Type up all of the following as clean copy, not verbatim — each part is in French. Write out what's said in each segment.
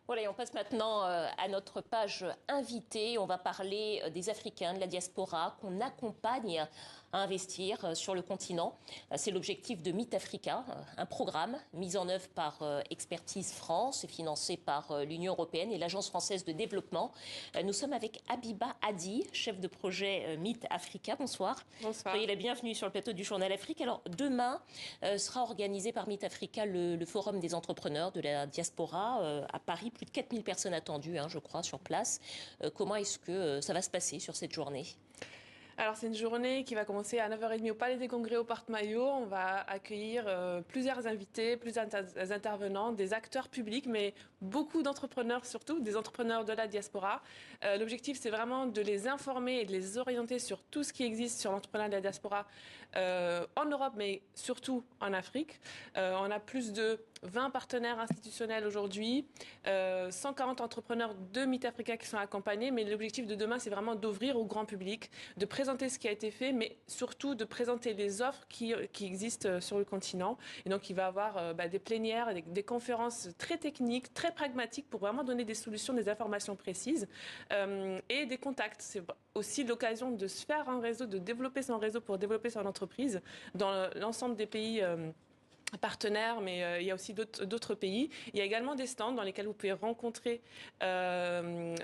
Voilà, et on passe maintenant à notre page invitée. On va parler des Africains, de la diaspora qu'on accompagne à investir sur le continent. C'est l'objectif de Meet Africa, un programme mis en œuvre par Expertise France et financé par l'Union européenne et l'Agence française de développement. Nous sommes avec Habiba Hadi, chef de projet Meet Africa. Bonsoir. Bonsoir. Soyez la bienvenue sur le plateau du Journal Afrique. Alors, demain sera organisé par Meet Africa le Forum des entrepreneurs de la diaspora à Paris. Plus de 4000 personnes attendues, je crois, sur place. Comment est-ce que ça va se passer sur cette journée ? Alors, c'est une journée qui va commencer à 9h30 au Palais des Congrès au Parc Maillot. On va accueillir plusieurs invités, plusieurs intervenants, des acteurs publics, mais beaucoup d'entrepreneurs surtout, des entrepreneurs de la diaspora. L'objectif, c'est vraiment de les informer et de les orienter sur tout ce qui existe sur l'entrepreneuriat de la diaspora en Europe, mais surtout en Afrique. On a plus de 20 partenaires institutionnels aujourd'hui, 140 entrepreneurs de Meet Africa qui sont accompagnés, mais l'objectif de demain, c'est vraiment d'ouvrir au grand public, de présenter ce qui a été fait, mais surtout de présenter les offres qui existent sur le continent. Et donc, il va y avoir des plénières, des conférences très techniques, très pragmatiques pour vraiment donner des solutions, des informations précises et des contacts. C'est aussi l'occasion de se faire un réseau, de développer son réseau pour développer son entreprise dans l'ensemble des pays partenaires, mais il y a aussi d'autres pays. Il y a également des stands dans lesquels vous pouvez rencontrer des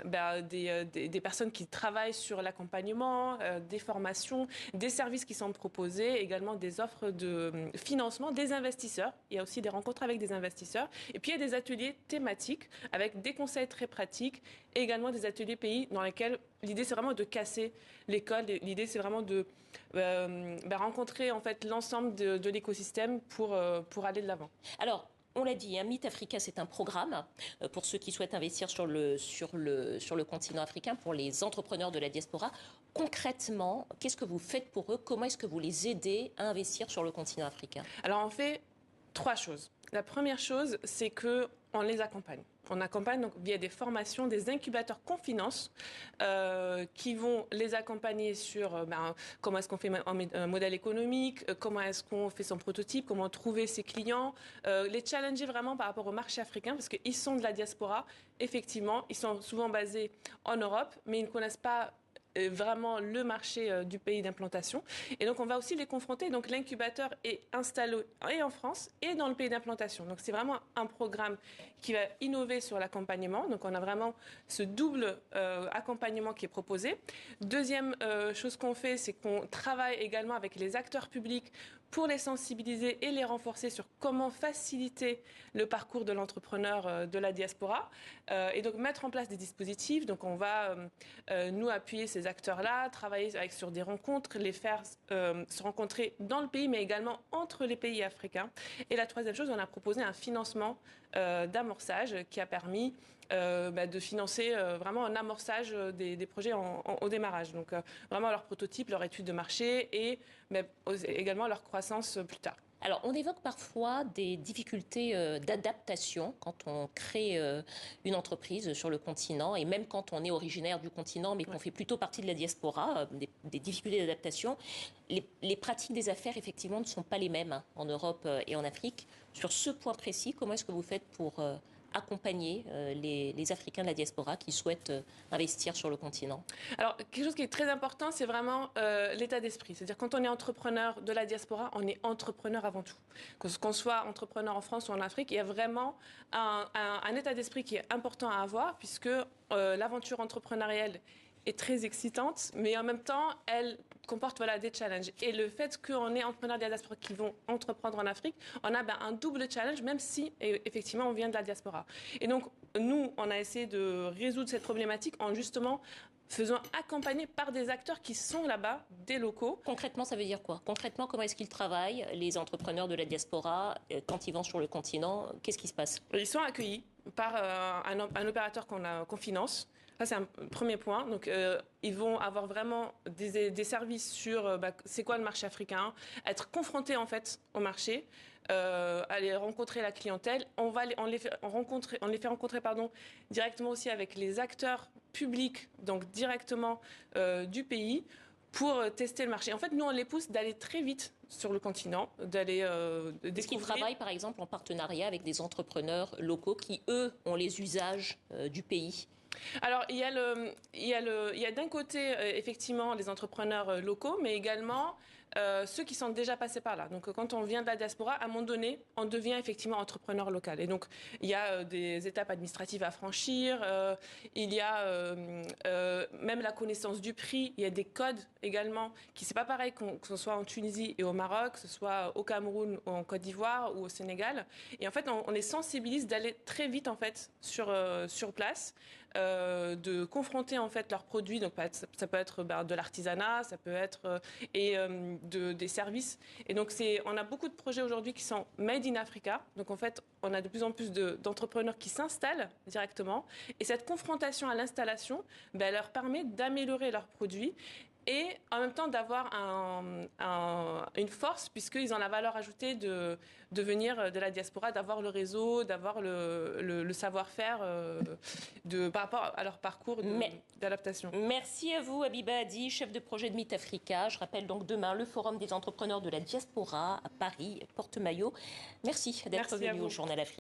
personnes qui travaillent sur l'accompagnement, des formations, des services qui sont proposés, également des offres de financement, des investisseurs. Il y a aussi des rencontres avec des investisseurs. Et puis il y a des ateliers thématiques avec des conseils très pratiques et également des ateliers pays dans lesquels l'idée c'est vraiment de casser l'école. L'idée c'est vraiment de rencontrer en fait l'ensemble de l'écosystème pour aller de l'avant. Alors, on l'a dit, Meet Africa, c'est un programme pour ceux qui souhaitent investir sur le continent africain, pour les entrepreneurs de la diaspora. Concrètement, qu'est-ce que vous faites pour eux ? Comment est-ce que vous les aidez à investir sur le continent africain ? Alors, on fait 3 choses. La première chose, c'est qu'on les accompagne. On accompagne donc via des formations, des incubateurs Confinance qui vont les accompagner sur comment est-ce qu'on fait un modèle économique, comment est-ce qu'on fait son prototype, comment trouver ses clients, les challenger vraiment par rapport au marché africain parce qu'ils sont de la diaspora. Effectivement, ils sont souvent basés en Europe, mais ils ne connaissent pas vraiment le marché du pays d'implantation. Et donc, on va aussi les confronter. Donc, l'incubateur est installé et en France et dans le pays d'implantation. Donc, c'est vraiment un programme qui va innover sur l'accompagnement. Donc, on a vraiment ce double accompagnement qui est proposé. Deuxième chose qu'on fait, c'est qu'on travaille également avec les acteurs publics pour les sensibiliser et les renforcer sur comment faciliter le parcours de l'entrepreneur de la diaspora et donc mettre en place des dispositifs. Donc on va nous appuyer ces acteurs-là, travailler sur des rencontres, les faire se rencontrer dans le pays mais également entre les pays africains. Et la troisième chose, on a proposé un financement d'amorçage qui a permis de financer vraiment un amorçage des projets au démarrage. Donc vraiment leur prototype, leur étude de marché et également leur croissance plus tard. Alors, on évoque parfois des difficultés d'adaptation quand on crée une entreprise sur le continent, et même quand on est originaire du continent, mais qu'on fait plutôt partie de la diaspora, des difficultés d'adaptation. Les pratiques des affaires, effectivement, ne sont pas les mêmes en Europe et en Afrique. Sur ce point précis, comment est-ce que vous faites pour accompagner les Africains de la diaspora qui souhaitent investir sur le continent ? Alors, quelque chose qui est très important, c'est vraiment l'état d'esprit. C'est-à-dire, quand on est entrepreneur de la diaspora, on est entrepreneur avant tout. Qu'on soit entrepreneur en France ou en Afrique, il y a vraiment un état d'esprit qui est important à avoir, puisque l'aventure entrepreneuriale est très excitante, mais en même temps, elle comporte des challenges. Et le fait qu'on est entrepreneur de la diaspora qui vont entreprendre en Afrique, on a un double challenge, même si, effectivement, on vient de la diaspora. Et donc, nous, on a essayé de résoudre cette problématique en justement faisant accompagner par des acteurs qui sont là-bas, des locaux. Concrètement, ça veut dire quoi ? Concrètement, comment est-ce qu'ils travaillent, les entrepreneurs de la diaspora, quand ils vont sur le continent ? Qu'est-ce qui se passe ? Ils sont accueillis par un opérateur qu'on finance. Ça, c'est un premier point. Donc, ils vont avoir vraiment des services sur c'est quoi le marché africain, être confrontés en fait au marché, aller rencontrer la clientèle. On les fait rencontrer directement aussi avec les acteurs publics, donc directement du pays, pour tester le marché. En fait, nous, on les pousse d'aller très vite sur le continent, d'aller découvrir. Est-ce qu'ils travaillent, par exemple, en partenariat avec des entrepreneurs locaux qui, eux, ont les usages du pays? Alors, il y a d'un côté, effectivement, les entrepreneurs locaux, mais également ceux qui sont déjà passés par là. Donc, quand on vient de la diaspora, à un moment donné, on devient effectivement entrepreneur local. Et donc, il y a des étapes administratives à franchir, il y a même la connaissance du prix, il y a des codes également, qui c'est pas pareil que ce soit en Tunisie et au Maroc, que ce soit au Cameroun ou en Côte d'Ivoire ou au Sénégal. Et en fait, on les sensibilise d'aller très vite en fait sur place. De confronter en fait leurs produits, donc ça peut être de l'artisanat, ça peut être des services. Et donc on a beaucoup de projets aujourd'hui qui sont made in Africa. Donc en fait, on a de plus en plus d'entrepreneurs qui s'installent directement. Et cette confrontation à l'installation, leur permet d'améliorer leurs produits et en même temps d'avoir une force puisqu'ils ont la valeur ajoutée de venir de la diaspora, d'avoir le réseau, d'avoir le savoir-faire par rapport à leur parcours d'adaptation. Merci à vous, Habiba Adi, chef de projet de Meet Africa. Je rappelle donc demain le Forum des entrepreneurs de la diaspora à Paris, Porte-Maillot. Merci d'être venu au Journal Afrique.